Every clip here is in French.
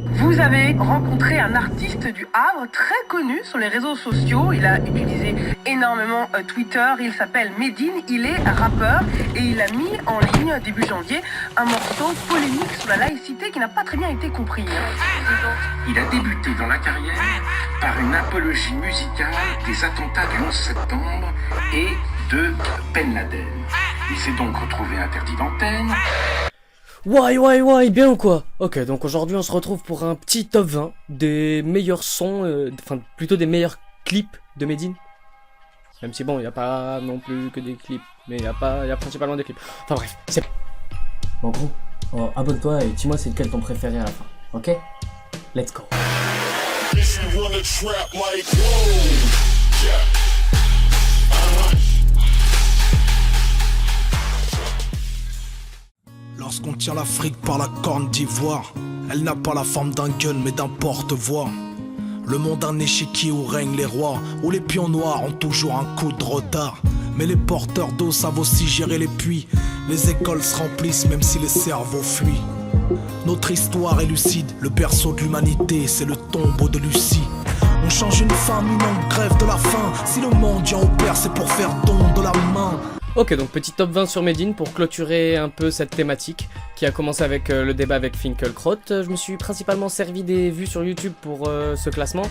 Vous avez rencontré un artiste du Havre très connu sur les réseaux sociaux. Il a utilisé énormément Twitter. Il s'appelle Medine, il est rappeur et il a mis en ligne début janvier un morceau polémique sur la laïcité qui n'a pas très bien été compris. Il a débuté dans la carrière par une apologie musicale des attentats du 11 septembre et de Ben Laden. Il s'est donc retrouvé interdit d'antenne. Ouais, bien ou quoi? Ok, donc aujourd'hui on se retrouve pour un petit top 20 des meilleurs sons, enfin plutôt des meilleurs clips de Medine. Même si bon, il n'y a pas non plus que des clips, mais il y a principalement des clips. Enfin bref, c'est... En gros, abonne-toi et dis-moi c'est lequel ton préféré à la fin, ok? Let's go. Lorsqu'on tient l'Afrique par la corne d'ivoire, elle n'a pas la forme d'un gun mais d'un porte-voix. Le monde un échiquier où règnent les rois, où les pions noirs ont toujours un coup de retard. Mais les porteurs d'eau savent aussi gérer les puits. Les écoles se remplissent même si les cerveaux fuient. Notre histoire est lucide, le berceau de l'humanité, c'est le tombeau de Lucie. On change une famine en grève de la faim. Si le mendiant opère, c'est pour faire don de la main. Ok, donc petit top 20 sur Medine pour clôturer un peu cette thématique qui a commencé avec le débat avec Finkelkraut. Je me suis principalement servi des vues sur YouTube pour ce classement,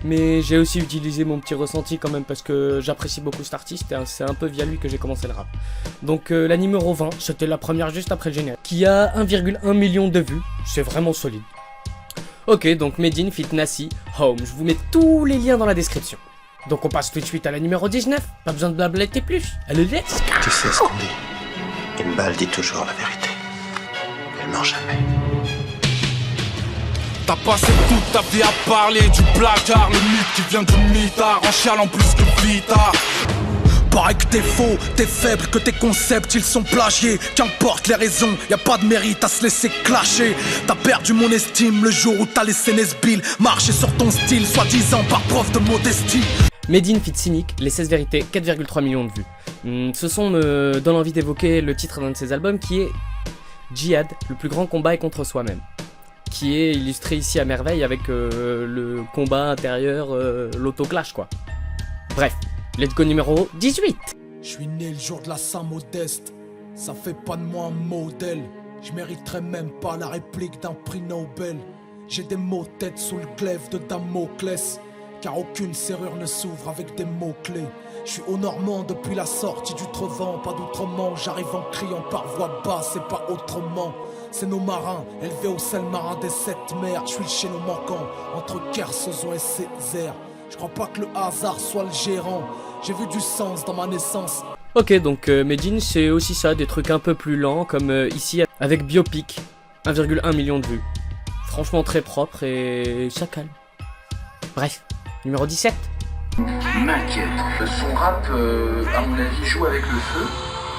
mais j'ai aussi utilisé mon petit ressenti quand même parce que j'apprécie beaucoup cet artiste et c'est un peu via lui que j'ai commencé le rap. Donc la numéro 20, c'était la première juste après le générique, qui a 1,1 million de vues, c'est vraiment solide. Ok, donc Medine fit Nassi, Home, je vous mets tous les liens dans la description. Donc on passe tout de suite à la numéro 19, pas besoin de blablater plus, allez let's go. Tu sais ce qu'on dit, une balle dit toujours la vérité, elle ment jamais. T'as passé toute ta vie à parler du placard, le mythe qui vient du mitard, en chialant plus que Vita. Paraît que t'es faux, t'es faible, que tes concepts ils sont plagiés. Qu'importe les raisons, y a pas de mérite à se laisser clasher. T'as perdu mon estime le jour où t'as laissé Nesbill marcher sur ton style, soi-disant par preuve de modestie. Medine fit Cynic, les 16 vérités, 4,3 millions de vues. Ce son me donne envie d'évoquer le titre d'un de ses albums qui est Djihad, le plus grand combat est contre soi-même. Qui est illustré ici à merveille avec le combat intérieur, l'autoclash quoi. Bref, let's go numéro 18. Je suis né le jour de la Saint-Modeste, ça fait pas de moi un modèle. Je mériterais même pas la réplique d'un prix Nobel. J'ai des mots-têtes sous le glaive de Damoclès, car aucune serrure ne s'ouvre avec des mots-clés. Je suis au Normand depuis la sortie du Trevant, pas d'outrement, j'arrive en criant par voix basse et pas autrement. C'est nos marins, élevés au sel marin des 7 mers. Je suis chez nos manquants, entre Kersozon et Césaire. Je crois pas que le hasard soit le gérant, j'ai vu du sens dans ma naissance. Ok, donc Medine c'est aussi ça, des trucs un peu plus lents, comme ici avec Biopic, 1,1 million de vues. Franchement très propre et ça calme. Bref, numéro 17. M'inquiète. Son rap, à mon avis, joue avec le feu.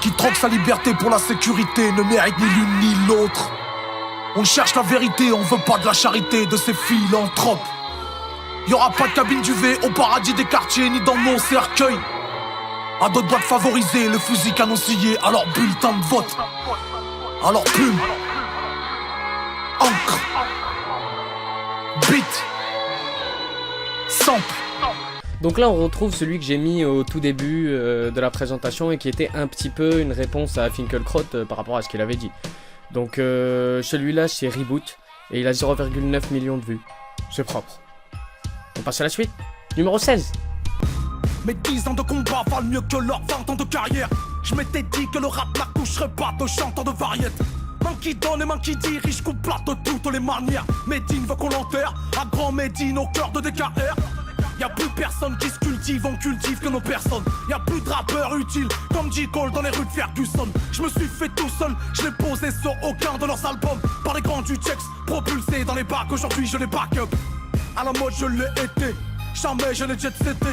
Qui troque sa liberté pour la sécurité ne mérite ni l'une ni l'autre. On cherche la vérité, on veut pas de la charité de ces philanthropes. Y'aura pas de cabine d'UV au paradis des quartiers ni dans nos cercueils. À d'autres boîtes favorisées, le fusil canoncillé à leur bulletin de vote. À leur plume, encre, beat, sample. Donc là on retrouve celui que j'ai mis au tout début de la présentation et qui était un petit peu une réponse à Finkelkraut par rapport à ce qu'il avait dit. Donc celui-là c'est Reboot et il a 0,9 millions de vues. C'est propre. On passe à la suite. Numéro 16. Mes 10 ans de combat valent mieux que leurs 20 ans de carrière. Je m'étais dit que le rap n'accoucherait pas de chanteurs de variété. Main qui donne et main qui dirige, coupe plate de toutes les manières. Medine veut qu'on l'enterre, à grand Medine au cœur de DKR. Y'a plus personne qui se cultive, on cultive que nos personnes. Y'a plus de rappeurs utiles, comme J. Cole dans les rues de Ferguson. Je me suis fait tout seul, je l'ai posé sur aucun de leurs albums. Par les grands du Chex, propulsé dans les bacs, aujourd'hui je les back up. À la mode je l'ai été, jamais je n'ai jet seté.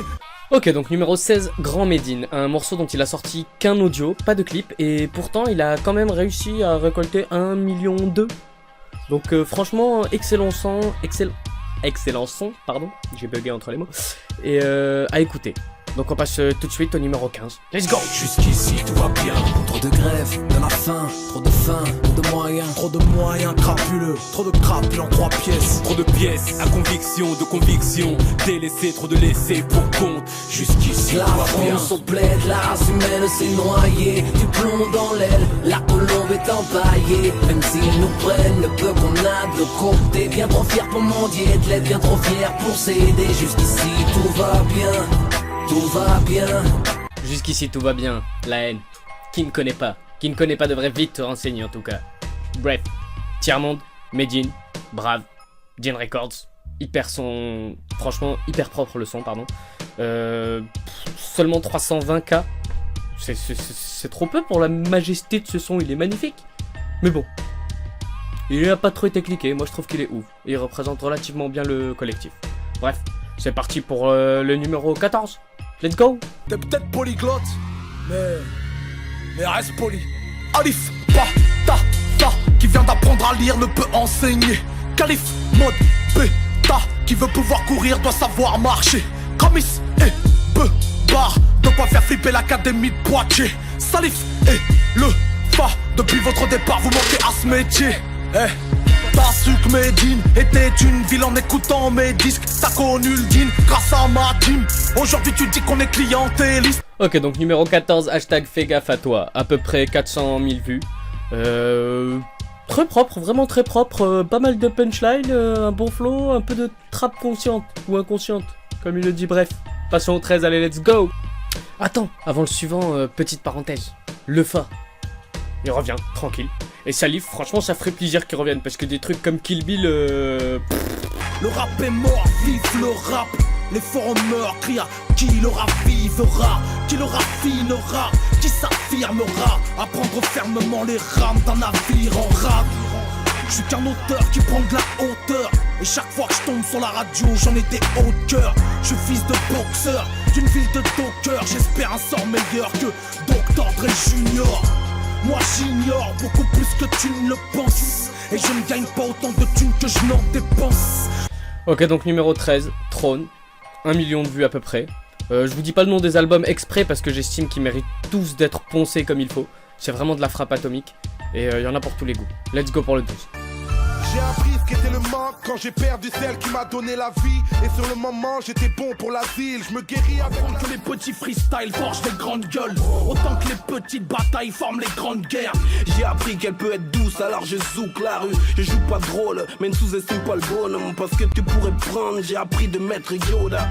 Ok, donc numéro 16, Grand Medine, un morceau dont il a sorti qu'un audio, pas de clip, et pourtant il a quand même réussi à récolter 1,2 million. Donc franchement, excellent son, pardon, j'ai bugué entre les mots, et à écouter. Donc on passe tout de suite au numéro 15. Let's go! Jusqu'ici tout va bien. Trop de grèves, de la faim, trop de faim, trop de moyens crapuleux, trop de crapules en 3 pièces. Trop de pièces, à conviction, de conviction. Délaissé, trop de laissés pour compte. Jusqu'ici La tout va bien. France au plaid, la race humaine s'est noyée. Du plomb dans l'aile, la colombe est empaillée. Même s'ils nous prennent le peu qu'on a de l'autre côté. Bien trop fier pour mendier de l'aide, bien trop fier pour s'aider. Jusqu'ici tout va bien, tout va bien. Jusqu'ici tout va bien, la haine. Qui ne connaît pas devrait vite te renseigner en tout cas. Bref, Tiers-Monde, Medine, Brave, Gin Records, franchement hyper propre le son, pardon. Seulement 320K, c'est trop peu pour la majesté de ce son, il est magnifique. Mais bon, il n'a pas trop été cliqué, moi je trouve qu'il est ouf. Il représente relativement bien le collectif. Bref, c'est parti pour le numéro 14. Let's go! T'es peut-être polyglotte, mais reste poli. Alif, qui vient d'apprendre à lire ne peut enseigner. Calif, mode, bêta, qui veut pouvoir courir doit savoir marcher. Kramis et Bar, de quoi faire flipper l'académie de Poitiers. Salif et le Fa, depuis votre départ vous manquez à ce métier. T'as su que Medine était une ville en écoutant mes disques. T'as connu le din grâce à ma team. Aujourd'hui tu dis qu'on est clientéliste. Ok, donc numéro 14, hashtag fais gaffe à toi. À peu près 400 000 vues. Très propre, vraiment très propre. Pas mal de punchline, un bon flow, un peu de trap consciente ou inconsciente, comme il le dit. Bref, passons au 13, allez, let's go. Attends, avant le suivant, petite parenthèse. Le Fa, il revient, tranquille. Et Salif, franchement, ça ferait plaisir qu'il revienne parce que des trucs comme Kill Bill, Le rap est mort, vive le rap. Les forums meurent, crient à qui le ravivera, qui le raffinera, qui s'affirmera. À prendre fermement les rames d'un navire en rade. Je suis qu'un auteur qui prend de la hauteur. Et chaque fois que je tombe sur la radio, j'en ai des hauts de cœur. Je suis fils de boxeur, d'une ville de dockers. J'espère un sort meilleur que Dr. Dre Junior. Moi j'ignore beaucoup plus que tu ne le penses. Et je ne gagne pas autant de thunes que je n'en dépense. Ok, donc numéro 13, Trône. 1 million de vues à peu près. Je vous dis pas le nom des albums exprès parce que j'estime qu'ils méritent tous d'être poncés comme il faut. C'est vraiment de la frappe atomique. Et il y en a pour tous les goûts. Let's go pour le 12. J'ai appris ce qu'était le manque quand j'ai perdu celle qui m'a donné la vie. Et sur le moment j'étais bon pour l'asile. Je me guéris avec Que les petits freestyles forgent les grandes gueules, autant que les petites batailles forment les grandes guerres. J'ai appris qu'elle peut être douce, alors je zouk la rue. Je joue pas drôle, mais ne sous-estime pas le bonhomme. Parce que tu pourrais prendre, j'ai appris de maître Yoda.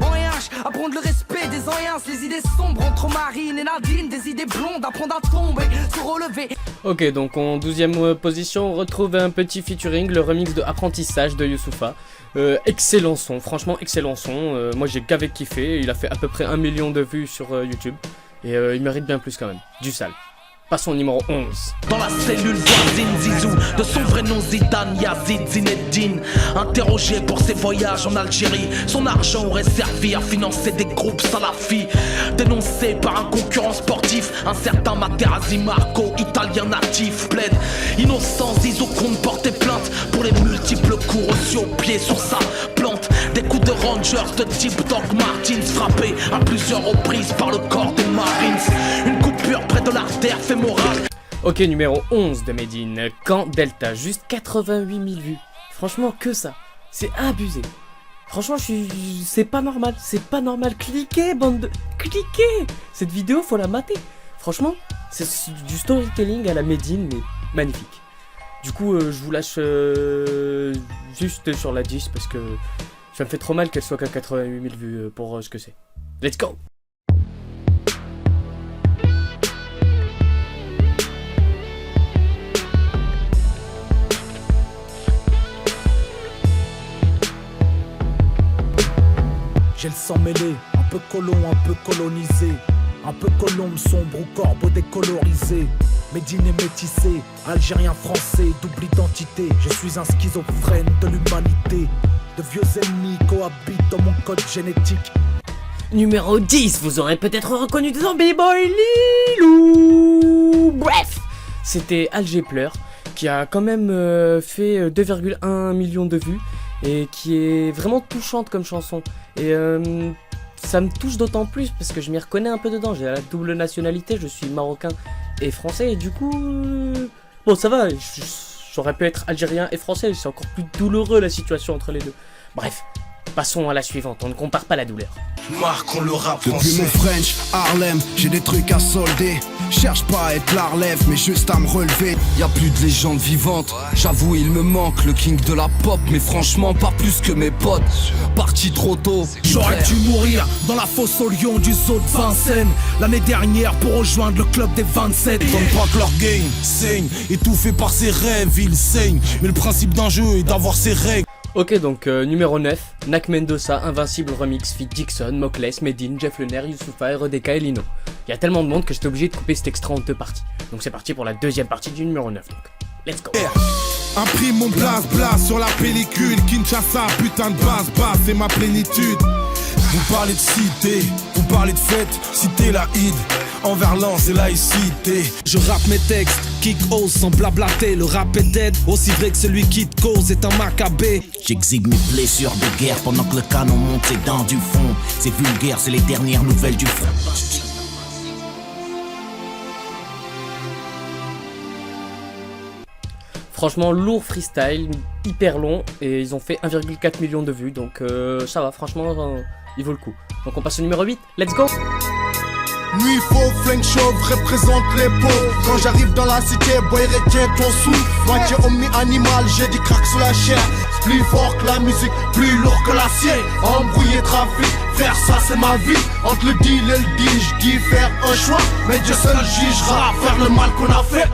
En RH, apprendre le respect des anciens, les idées sombres entre Marine et Nadine, des idées blondes, apprendre à tomber, se relever. Ok, donc en 12e position, on retrouve un petit featuring, le remix de Apprentissage de Youssoupha. Excellent son, franchement excellent son. Moi j'ai gavé kiffé, il a fait à peu près 1 million de vues sur YouTube. Et il mérite bien plus quand même, du sale. Passons au numéro 11. Dans la cellule voisine Zizou, de son vrai nom Zidane Yazid Zinedine. Interrogé pour ses voyages en Algérie, son argent aurait servi à financer des groupes salafis. Dénoncé par un concurrent sportif, un certain Materazzi Marco, italien natif, plaide. Innocent Zizou compte porter plainte pour les multiples coups reçus au pied sur sa plante. Des coups de Rangers de type Doc Martins frappés à plusieurs reprises par le corps des Marines. Une coupure près de l'artère fémorale. Ok, numéro 11 de Medine, Camp Delta, juste 88 000 vues. Franchement, que ça. C'est abusé. Franchement, c'est pas normal, Cliquez, bande de... Cliquez. Cette vidéo, faut la mater. Franchement, c'est du storytelling à la Medine, mais magnifique. Du coup, je vous lâche juste sur la 10 parce que ça me fait trop mal qu'elle soit qu'à 88 000 vues pour ce que c'est. Let's go. J'ai le sang mêlé, un peu colon, un peu colonisé. Un peu colombe sombre ou corbeau décolorisé. Médine est métissé, algérien français, double identité. Je suis un schizophrène de l'humanité. De vieux ennemis cohabitent dans mon code génétique. Numéro 10, vous aurez peut-être reconnu Zombie Boy Lilou. Bref, c'était Alger Pleur, qui a quand même fait 2,1 millions de vues et qui est vraiment touchante comme chanson. Et ça me touche d'autant plus parce que je m'y reconnais un peu dedans. J'ai la double nationalité, je suis marocain et français et du coup... Bon ça va, j'aurais pu être algérien et français, c'est encore plus douloureux la situation entre les deux. Bref, passons à la suivante, on ne compare pas la douleur. Marquons le rap Depuis mon French, Harlem, j'ai des trucs à solder. Cherche pas à être la relève, mais juste à me relever. Y'a plus de légendes vivantes, j'avoue il me manque le king de la pop. Mais franchement pas plus que mes potes, parti trop tôt. J'aurais dû mourir dans la fosse au lion du zoo de Vincennes l'année dernière pour rejoindre le club des 27. Donne pas que leur game saigne, étouffé par ses rêves, ils saignent. Mais le principe d'un jeu est d'avoir ses règles. Ok donc numéro 9, Nak Mendoza, Invincible Remix, feat Dixon, Mocles, Medine, Jeff Lener, Youssoupha, RDK et Lino. Il y a tellement de monde que j'étais obligé de couper cet extrait en 2 parties. Donc c'est parti pour la deuxième partie du numéro 9 donc. Let's go. Imprime mon blase sur la pellicule. Kinshasa, putain de base, c'est ma plénitude. Vous parlez de cité, vous parlez de fête, cité la hide, envers l'anse et laïcité. Je rappe mes textes, kick ose sans blablater. Le rap est dead, aussi vrai que celui qui te cause est un macabé. J'exhibe mes blessures de guerre pendant que le canon monte ses dents du fond. C'est vulgaire, c'est les dernières nouvelles du front. Franchement lourd freestyle, hyper long et ils ont fait 1,4 million de vues donc ça va franchement il vaut le coup. Donc on passe au numéro 8, let's go. Nuit faux, flingue chauve, représente les pauvres. Quand j'arrive dans la cité, boy retiens ton sou. Moitié omni-animal, j'ai du crack sur la chair. Plus fort que la musique, plus lourd que l'acier. Embrouiller trafic, faire ça c'est ma vie. Entre le deal et le deal, j'dis faire un choix. Mais Dieu seul jugera, faire le mal qu'on a fait.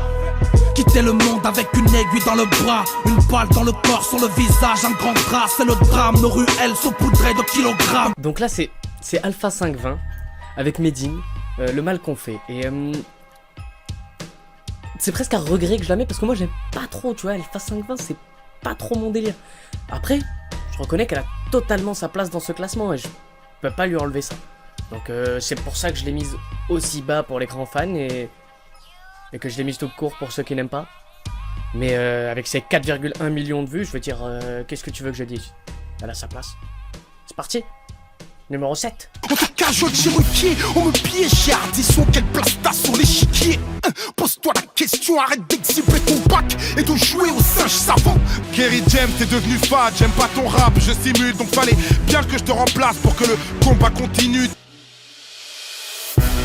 Quitter le monde avec une aiguille dans le bras, une balle dans le corps, sur le visage, un grand drap, c'est le drame, nos ruelles saupoudrées de kilogrammes. Donc là c'est Alpha 520 avec Medine, le mal qu'on fait. Et c'est presque un regret que je la mets parce que moi j'aime pas trop, tu vois, Alpha 520 c'est pas trop mon délire. Après, je reconnais qu'elle a totalement sa place dans ce classement et je peux pas lui enlever ça. Donc c'est pour ça que je l'ai mise aussi bas pour les grands fans et que je l'ai mise tout court pour ceux qui n'aiment pas. Mais avec ses 4,1 millions de vues, je veux dire, qu'est-ce que tu veux que je dise? Elle a sa place. C'est parti. Numéro 7. On te cajote Cherokee, on me piège, disons quelle place t'as sur l'échiquier. Pose-toi la question, arrête d'exhiber ton bac et de jouer au singe savant. Kerry James, t'es devenu fade, j'aime pas ton rap, je simule, donc fallait bien que je te remplace pour que le combat continue.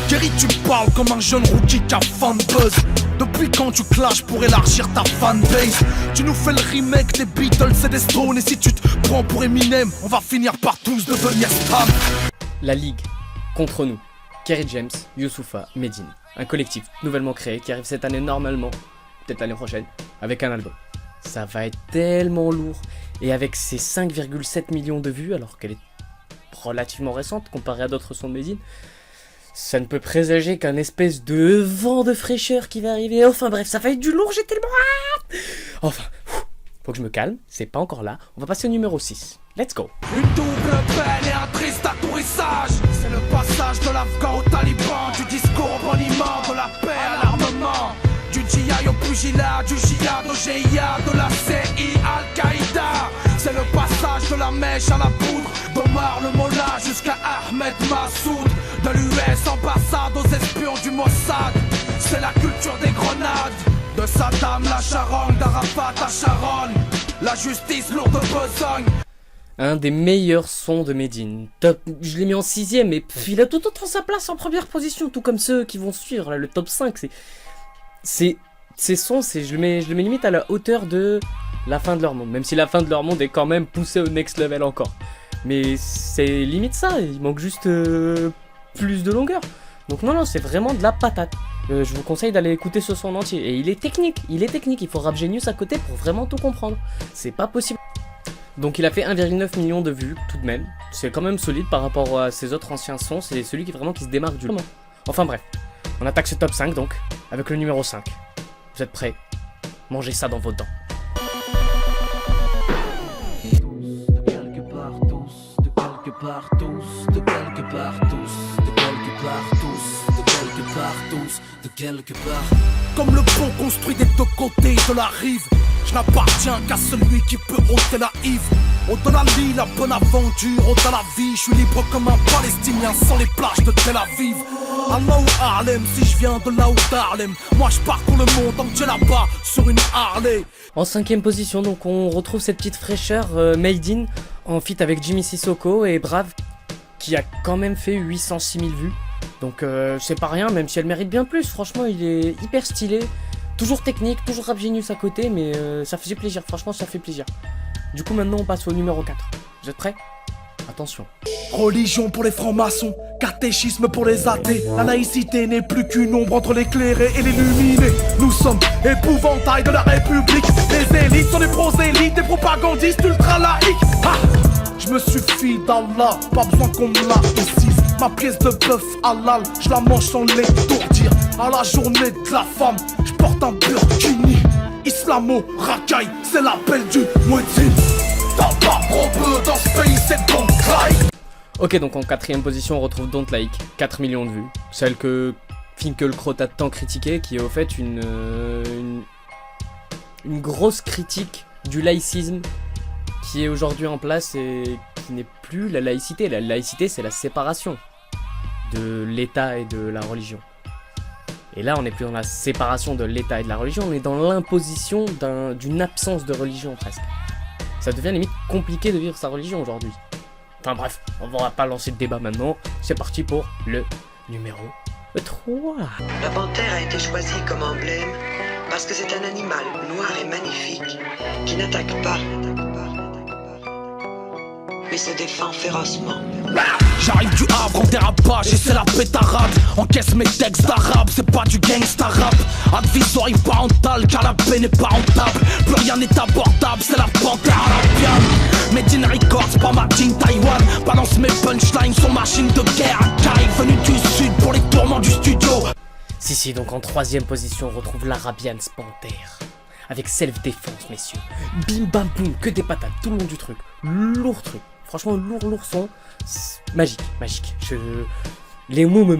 Kerry, tu parles comme un jeune rookie qui a fan buzz. Depuis quand tu clashes pour élargir ta fanbase? Tu nous fais le remake des Beatles et des Stones. Et si tu te prends pour Eminem, on va finir par tous devenir Stan. La Ligue contre nous. Kerry James, Youssoupha, Medine. Un collectif nouvellement créé qui arrive cette année normalement, peut-être l'année prochaine, avec un album. Ça va être tellement lourd. Et avec ses 5,7 millions de vues, alors qu'elle est relativement récente comparée à d'autres sons de Medine, ça ne peut présager qu'un espèce de vent de fraîcheur qui va arriver. Enfin bref, ça va être du lourd, j'ai tellement hâte. Enfin, faut que je me calme, c'est pas encore là. On va passer au numéro 6. Let's go. Une double peine et un triste atterrissage. C'est le passage de l'Afghan au Taliban, du discours au boniment, de la paix à l'armement, du GI au pugilat, du jihad au GIA, de la CI Al-Qaïda. C'est le passage de la mèche à la poudre, d'Omar le Mollah jusqu'à Ahmed Massoud, de l'US ambassade aux espions du Mossad. C'est la culture des grenades, de Saddam la charogne, d'Arafat à Sharon, la justice lourde de besogne. Un des meilleurs sons de Medine. Top, je l'ai mis en 6ème, mais il a tout autant sa place en première position, tout comme ceux qui vont suivre, là, le top 5. Ces sons, je le mets limite à la hauteur de la fin de leur monde, même si la fin de leur monde est quand même poussée au next level encore. Mais c'est limite ça, il manque juste plus de longueur. Donc non, c'est vraiment de la patate. Je vous conseille d'aller écouter ce son en entier. Et il est technique, il faut Rap Genius à côté pour vraiment tout comprendre. C'est pas possible. Donc il a fait 1,9 million de vues tout de même. C'est quand même solide par rapport à ses autres anciens sons, c'est celui qui vraiment qui se démarque du lot. Enfin bref, on attaque ce top 5 donc, avec le numéro 5. Vous êtes prêts? Mangez ça dans vos dents. Comme le pont construit des deux côtés de la rive, je n'appartiens qu'à celui qui peut ôter la hive. Au-delà de la bonne aventure, au-delà la vie, je suis libre comme un Palestinien sans les plages de Tel Aviv. Allah ou Harlem, si je viens de là où d'Harlem, moi je parcours le monde entier là-bas sur une Harley. En 5ème position, donc on retrouve cette petite fraîcheur Made In en feat avec Jimmy Sissoko et Brave qui a quand même fait 806 000 vues. Donc c'est pas rien, même si elle mérite bien plus. Franchement, il est hyper stylé, toujours technique, toujours Rap Genius à côté, mais ça faisait plaisir, franchement ça fait plaisir. Du coup maintenant on passe au numéro 4. Vous êtes prêts? Attention. Religion pour les francs-maçons, catéchisme pour les athées. La laïcité n'est plus qu'une ombre entre l'éclairé et l'illuminé. Nous sommes épouvantail de la République. Les élites sont des prosélytes, des propagandistes ultra-laïcs. Je me suffis d'Allah, pas besoin qu'on me laïcise. Ma pièce de bœuf halal, je la mange sans l'étourdir. À la journée de la femme, je porte un burkini. Islamo, racaille, c'est l'appel du muezzin. T'as pas trop peu dans ce pays, c'est bon cry. Ok, donc en 4ème position on retrouve Don't Like, 4 millions de vues. Celle que Finkielkraut a tant critiquée, qui est au fait une grosse critique du laïcisme qui est aujourd'hui en place et qui n'est plus la laïcité. La laïcité, c'est la séparation de l'État et de la religion. Et là, on n'est plus dans la séparation de l'État et de la religion, on est dans l'imposition d'une absence de religion presque. Ça devient limite compliqué de vivre sa religion aujourd'hui. Enfin bref, on va pas lancer de débat maintenant. C'est parti pour le numéro 3. La panthère a été choisie comme emblème parce que c'est un animal noir et magnifique qui n'attaque pas, mais se défend férocement. J'arrive du Havre en dérapage et c'est la pétarade. Encaisse mes textes d'arabe, c'est pas du gangsta rap. Advisory parental car la paix n'est pas rentable. Plus rien n'est abordable, c'est la panthère à la piano. Made in Records, pas Made in Taïwan. Balance mes punchlines sur machine de guerre. Caille venu du sud pour les tourments du studio. Si, donc en 3ème position on retrouve l'Arabians Panthère. Avec self-défense messieurs. Bim bam boum, que des patates tout le long du truc. Lourd truc. Franchement, lourd son. Magique. Les mots me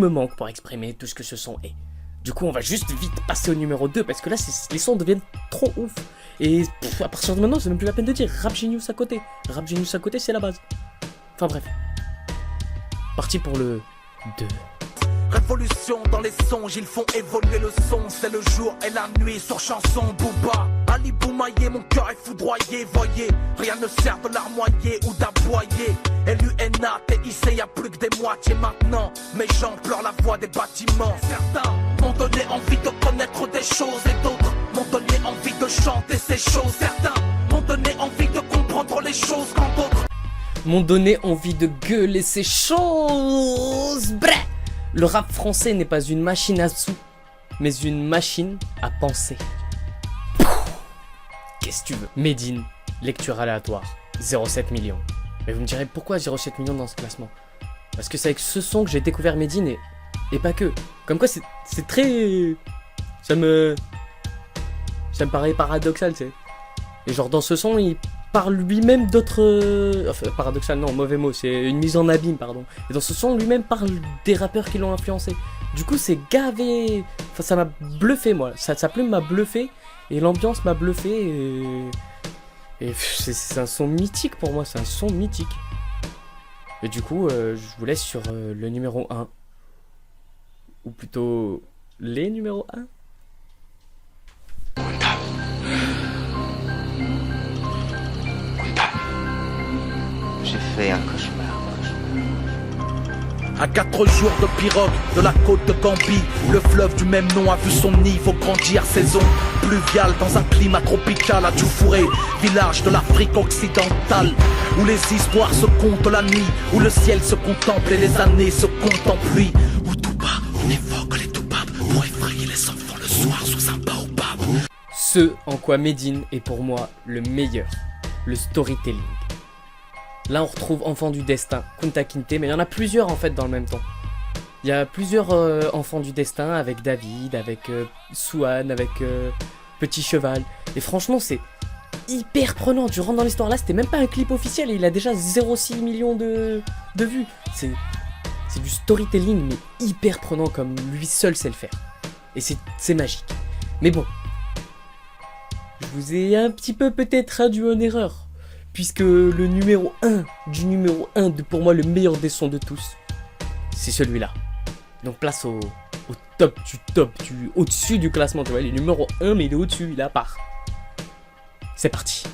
manquent pour exprimer tout ce que ce son est. Du coup, on va juste vite passer au numéro 2 parce que là, les sons deviennent trop ouf. Et à partir de maintenant, c'est même plus la peine de dire Rap Genius à côté. Rap Genius à côté, c'est la base. Enfin bref. Parti pour le 2. Révolution dans les songes, ils font évoluer le son. C'est le jour et la nuit sur chanson Booba. Ali Boumaillé, mon cœur est foudroyé. Voyez, rien ne sert de larmoyer ou d'aboyer. LUNA, TIC, y'a plus que des moitiés maintenant. Mes gens pleurent la voix des bâtiments. Certains m'ont donné envie de connaître des choses et d'autres m'ont donné envie de chanter ces choses. Certains m'ont donné envie de comprendre les choses quand d'autres m'ont donné envie de gueuler ces choses. Bref. Le rap français n'est pas une machine à sous, mais une machine à penser. Qu'est-ce que tu veux? Made In, lecture aléatoire, 0,7 millions. Mais vous me direz pourquoi 0,7 millions dans ce classement? Parce que c'est avec ce son que j'ai découvert Made In et pas que. Comme quoi c'est très... Ça me paraît paradoxal, tu sais. Et genre dans ce son, il parle lui-même d'autres... Enfin, paradoxal, non, mauvais mot, c'est une mise en abîme, pardon. Et dans ce son, lui-même parle des rappeurs qui l'ont influencé. Du coup, c'est gavé... Enfin, ça m'a bluffé, moi. Sa plume m'a bluffé, et l'ambiance m'a bluffé, et c'est un son mythique pour moi, c'est un son mythique. Et du coup, je vous laisse sur le numéro 1. Ou plutôt, les numéros 1. J'ai fait un cauchemar. À 4 jours de pirogue de la côte de Gambie, le fleuve du même nom a vu son niveau grandir. Saison pluviale dans un climat tropical à Djoufouré, village de l'Afrique occidentale, où les histoires se comptent la nuit, où le ciel se contemple et les années se comptent en pluie, où tout bas on évoque les toubabs pour effrayer les enfants le soir sous un baobab. Ce en quoi Made In est pour moi le meilleur, le storytelling. Là on retrouve Enfant du Destin, Kunta Kinte, mais il y en a plusieurs en fait dans le même temps. Il y a plusieurs Enfants du Destin avec David, avec Souane, avec Petit Cheval. Et franchement c'est hyper prenant, tu rentres dans l'histoire. Là c'était même pas un clip officiel et il a déjà 0,6 millions de vues. C'est du storytelling mais hyper prenant comme lui seul sait le faire. Et c'est magique. Mais bon, je vous ai un petit peu peut-être induit en erreur. puisque le numéro 1 du numéro 1 de pour moi le meilleur des sons de tous, c'est celui-là. Donc place au top, au-dessus du classement, tu vois, il est numéro 1 mais il est au-dessus, il est à part. C'est parti.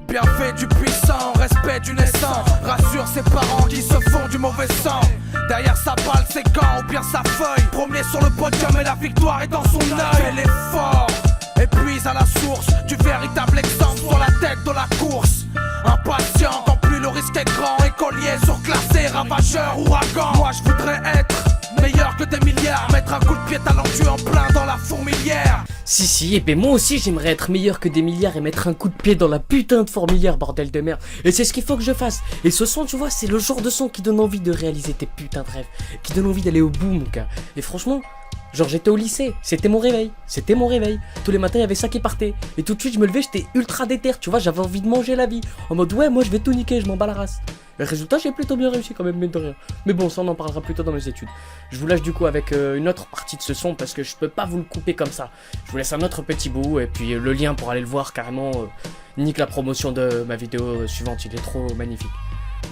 Bienfait du puissant, respect du naissant. Rassure ses parents qui se font du mauvais sang. Derrière sa balle, ses gants ou bien sa feuille. Premier sur le podium et la victoire est dans son œil. Fais l'effort et puis à la source du véritable exemple sur la tête de la course. Impatient quand plus le risque est grand. Écolier surclassé, ravageur, ouragan. Moi je voudrais être meilleur que des milliards. Mettre un coup de pied talentueux en plein dans la fourmilière. Si, et ben moi aussi j'aimerais être meilleur que des milliards et mettre un coup de pied dans la putain de fourmilière, bordel de merde. Et c'est ce qu'il faut que je fasse. Et ce son, tu vois, c'est le genre de son qui donne envie de réaliser tes putains de rêves, qui donne envie d'aller au bout, mon gars. Et franchement, genre j'étais au lycée, c'était mon réveil. Tous les matins il y avait ça qui partait. Et tout de suite je me levais, j'étais ultra déter, tu vois, j'avais envie de manger la vie. En mode ouais, moi je vais tout niquer, je m'en bats la race. Le résultat, j'ai plutôt bien réussi quand même, mais de rien. Mais bon, ça on en parlera plus tard dans mes études. Je vous lâche du coup avec une autre partie de ce son parce que je peux pas vous le couper comme ça. Je vous laisse un autre petit bout et puis le lien pour aller le voir carrément nique la promotion de ma vidéo suivante, il est trop magnifique.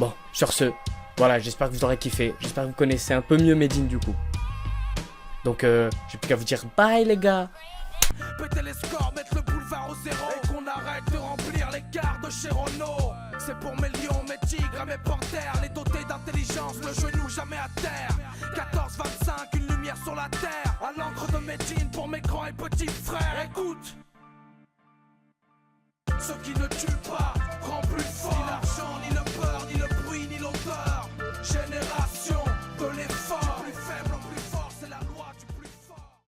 Bon, sur ce, voilà, j'espère que vous aurez kiffé. J'espère que vous connaissez un peu mieux Medine du coup. Donc j'ai plus qu'à vous dire bye les gars. Péter les scores, mettre le boulevard au zéro. Et qu'on arrête de remplir les gares de chez Renault. C'est pour mes lions, mes tigres et mes panthères. Les dotés d'intelligence, le genou jamais à terre. 14-25, une lumière sur la terre. À l'encre de Medine pour mes grands et petits frères. Écoute, ceux qui ne tuent pas